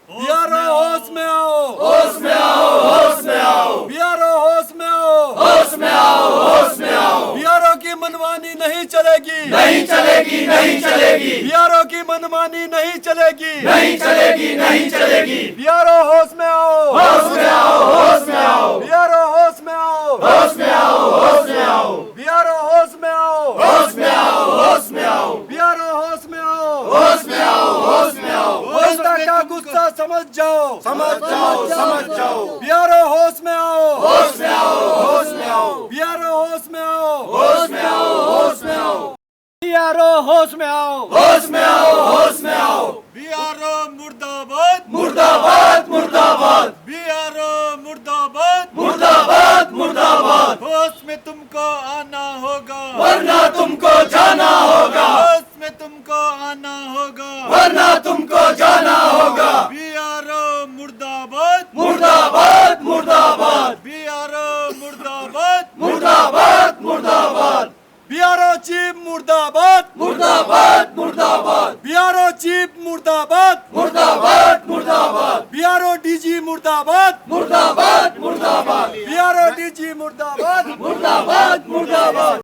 बिहारो होश में आओ, होश में आओ, होश में आओ, बिहारो होश में आओ, होश में आओ, होश में आओ। बिहारो की मनमानी नहीं चलेगी, नहीं चलेगी, नहीं चलेगी, बिहारो की मनमानी नहीं चलेगी, नहीं चलेगी, नहीं चलेगी। बिहारो होश में आओ, होश में आओ, होश में आओ, बिहारो होश में आओ, होश में आओ, होश में आओ, बिहारो होश में आओ, होश में आओ, होश में आओ, बिहारो होश में आओ, होश में आओ, होश में आओ। जनता का गुस्सा समझ जाओ, समझ जाओ, समझ जाओ। बिहारो होश में आओ, होश में आओ, होश में आओ, बिहारो होश में आओ, होश में आओ, होश में आओ, बिहारो होश में आओ, होश में आओ, होश में आओ। बिहारो मुर्दाबाद, मुर्दाबाद, मुर्दाबाद, बिहारो मुर्दाबाद, मुर्दाबाद, मुर्दाबाद। होश में तुमको आना होगा, वरना तुमको जाना होगा, होश में तुमको आना होगा, वरना तुमको जाना होगा। बिहारो मुर्दाबाद, मुर्दाबाद, मुर्दाबाद, बिहारो मुर्दाबाद, मुर्दाबाद, मुर्दाबाद, बिहारो चीफ मुर्दाबाद, मुर्दाबाद, मुर्दाबाद, बिहारो चीफ मुर्दाबाद, मुर्दाबाद, मुर्दाबाद, बिहारो डीजी मुर्दाबाद, मुर्दाबाद, मुर्दाबाद, बिहारो डीजी मुर्दाबाद, मुर्दाबाद, मुर्दाबाद।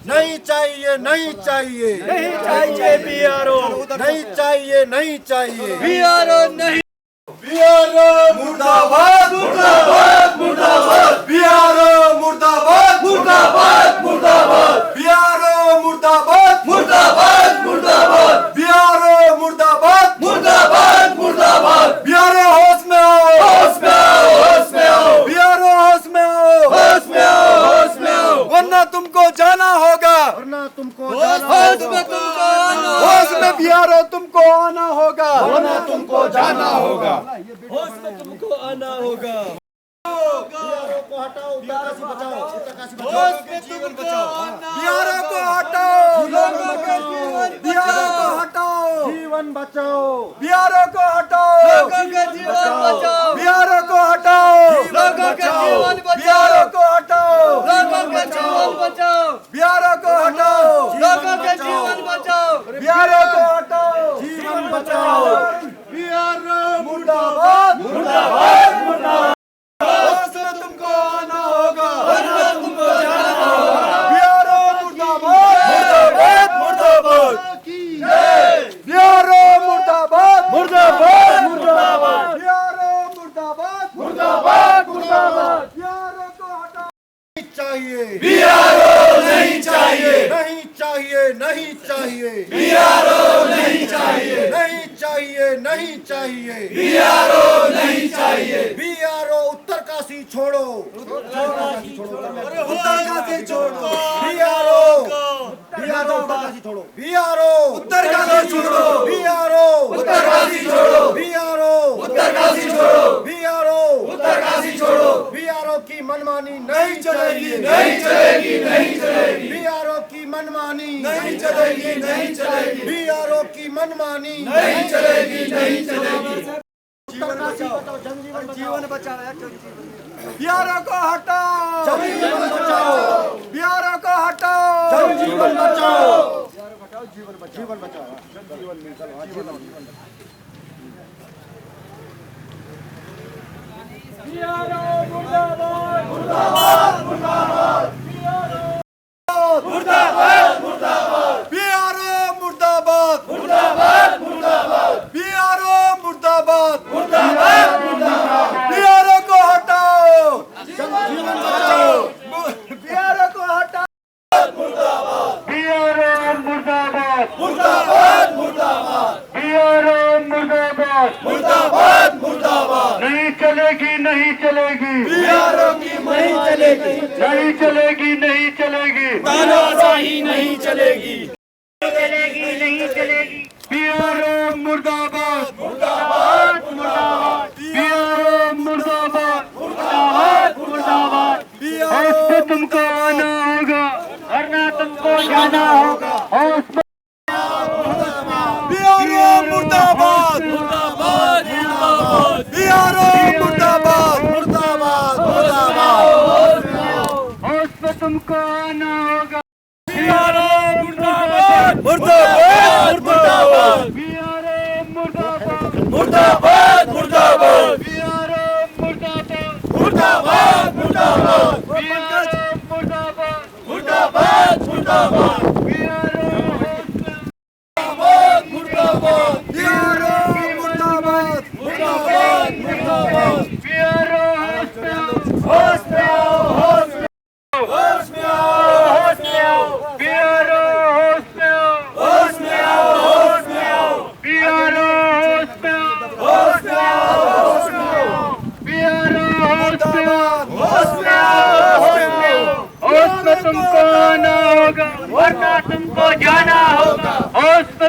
नहीं चाहिए, नहीं चाहिए, नहीं चाहिए बिहारो, नहीं चाहिए, नहीं चाहिए, बिहारो नहीं, बिहारो मुर्दाबाद, मुर्दाबाद, मुर्दाबाद, बिहारो मुर्दाबाद, मुर्दाबाद, मुर्दाबाद, बिहारो मुर्दाबाद, मुर्दाबाद, मुर्दाबाद, बिहारो मुर्दाबाद, मुर्दाबाद, मुर्दाबाद। बिहारो होश में आओ, होश में आओ, होश में आओ, बिहारो होश में आओ, होश में आओ, होश में आओ, वरना तुमको जाना होगा, वरना तुमको होश में तुमको आना होश में बिहारो तुमको आना होगा, वरना तुमको जाना होगा। होश में तुमको आना होगा, को हटाओ, उत्तरकाशी बचाओ, उत्तरकाशी बचाओ, होश में तुमको आना, बिहारो को हटाओ, लोगों के जीवन, बिहारो को हटाओ, जीवन बचाओ, बिहारो को हटाओ, लोगों के जीवन बचाओ, बिहारो को हटाओ, लोगों के जीवन बचाओ, बिहारो को हटाओ, लोगों के जीवन बचाओ, बिहारो को हटाओ, लोगों के जीवन बचाओ, बिहारो को हटाओ, जीवन बचाओ। बिहारो मुर्दाबाद, मुर्दाबाद, मुर्दाबाद, होश में तुमको आना होगा, वरना तुमको जाना होगा। बिहारो मुर्दाबाद, मुर्दाबाद, मुर्दाबाद, बिहारो मुर्दाबाद, मुर्दाबाद, मुर्दाबाद, बिहारो मुर्दाबाद, मुर्दाबाद, मुर्दाबाद। बिहारो को हटाओ, नहीं चाहिए, बिहारो नहीं चाहिए, नहीं चाहिए, नहीं चाहिए, बिहारो नहीं चाहिए, नहीं चाहिए, नहीं चाहिए, बिहारो नहीं चाहिए। बिहारो उत्तरकाशी छोड़ो, उत्तरकाशी छोड़ो, बिहारो, बिहारो उत्तरकाशी छोड़ो, बिहारो उत्तरकाशी छोड़ो, बिहारो, उत्तरकाशी छोड़ो, बिहारो, उत्तरकाशी छोड़ो, बिहारो, उत्तरकाशी छोड़ो। बिहारो की मनमानी नहीं चलेगी, नहीं चलेगी, नहीं चलेगी, बिहारो की मनमानी नहीं चलेगी, नहीं चलेगी, बिहारो की मनमानी नहीं चलेगी, नहीं चलेगी। उत्तरकाशी बचाओ, जनजीवन जीवन बचाओ, बिहारो को हटाओ, जीवन बचाओ, बिहारो को हटाओ, जीवन बचाओ, जीवन बचाओ, जीवन बचाओ, जीवन बिहारो मुर्दाबाद, मुर्दाबाद, मुर्दाबाद, मुर्दाबाद, मुर्दाबाद, बिहारो मुर्दाबाद, मुर्दाबाद, मुर्दाबाद, बिहारो मुर्दाबाद, मुर्दाबाद, मुर्दाबाद, बिहारो को हटाओ, जीवन बचाओ, बिहारो को हटाओ, बिहारो मुर्दाबाद, मुर्दाबाद, मुर्दाबाद, बिहारो मुर्दाबाद, मुर्दाबाद, मुर्दाबाद। नहीं चलेगी, नहीं चलेगी, बिहारो की नहीं चलेगी, नहीं चलेगी, नहीं चलेगी, तानाशाही नहीं चलेगी। चलेगी, नहीं चलेगी, बिहारो मुर्दाबाद, मुर्दाबाद, मुर्दाबाद, बिहारो मुर्दाबाद, मुर्दाबाद, मुर्दाबाद। होश में तुमको आना होगा, वरना तुमको जाना होगा। होश में बिहारो मुर्दाबाद, मुर्दाबाद, मुर्दाबाद, बिहारो मुर्दाबाद, मुर्दाबाद, मुर्दाबाद, होश में तुमको आना होगा, बिहारो मुर्दाबाद, मुर्दाबाद, मुर्दाबाद, बिहारो मुर्दाबाद, मुर्दाबाद, पंकज मुर्दाबाद मुर्दाबाद मुर्दाबाद मुर्दाबाद BRO मुर्दाबाद मुर्दाबाद मुर्दाबाद होश में आओ होश में होश में आओ होश में आओ BRO होश में आओ होश में आओ होश में आओ BRO होश में आओ होश में आओ होश में आओ BRO होश में आओ होश में आओ होश में आओ होश में तुमको आना होगा वरना तुमको जाना होगा होश में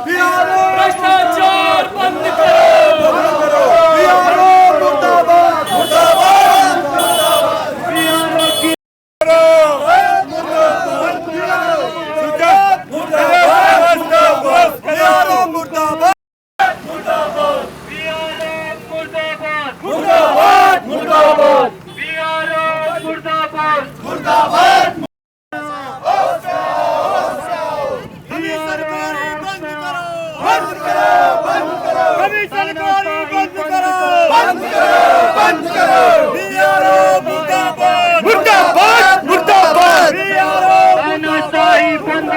BRO भ्रष्टाचार बंद करो BRO मुर्दाबाद BRO मुर्दाबाद मुर्दाबाद मुर्दाबाद BRO मुर्दाबाद मुर्दाबाद बंद करो बंद करो कभी सरकारी बंद करो बंद करो बंद करो BRO मुर्दाबाद मुर्दाबाद मुर्दाबाद तानाशाही बंद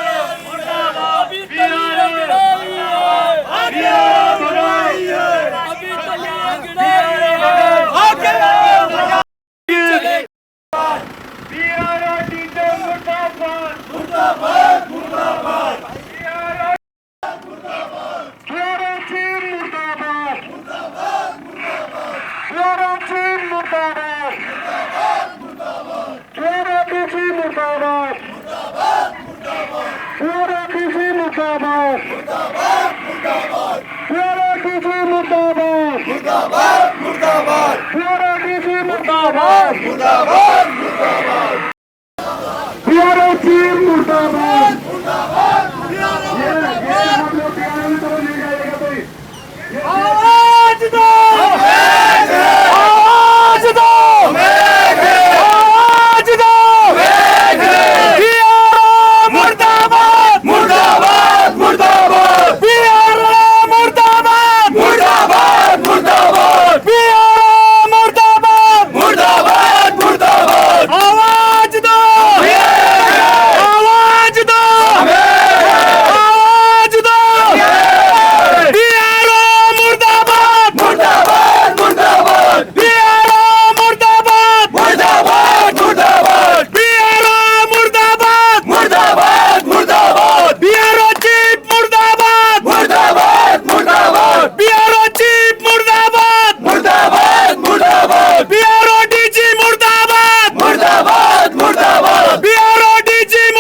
अभी तलियां गिराई है अभी तलियां गिराई है BRO टीचर मुर्दाबाद मुर्दाबाद मुर्दाबाद BRO चीन मुर्दाबाद BRO चीन मुर्दाबाद BRO किसी मुर्दाबाद BRO किसी मुर्दाबाद BRO किसी मुर्दाबाद मुर्दाबाद मुर्दाबाद BRO किसी मुर्दाबाद मुर्दाबाद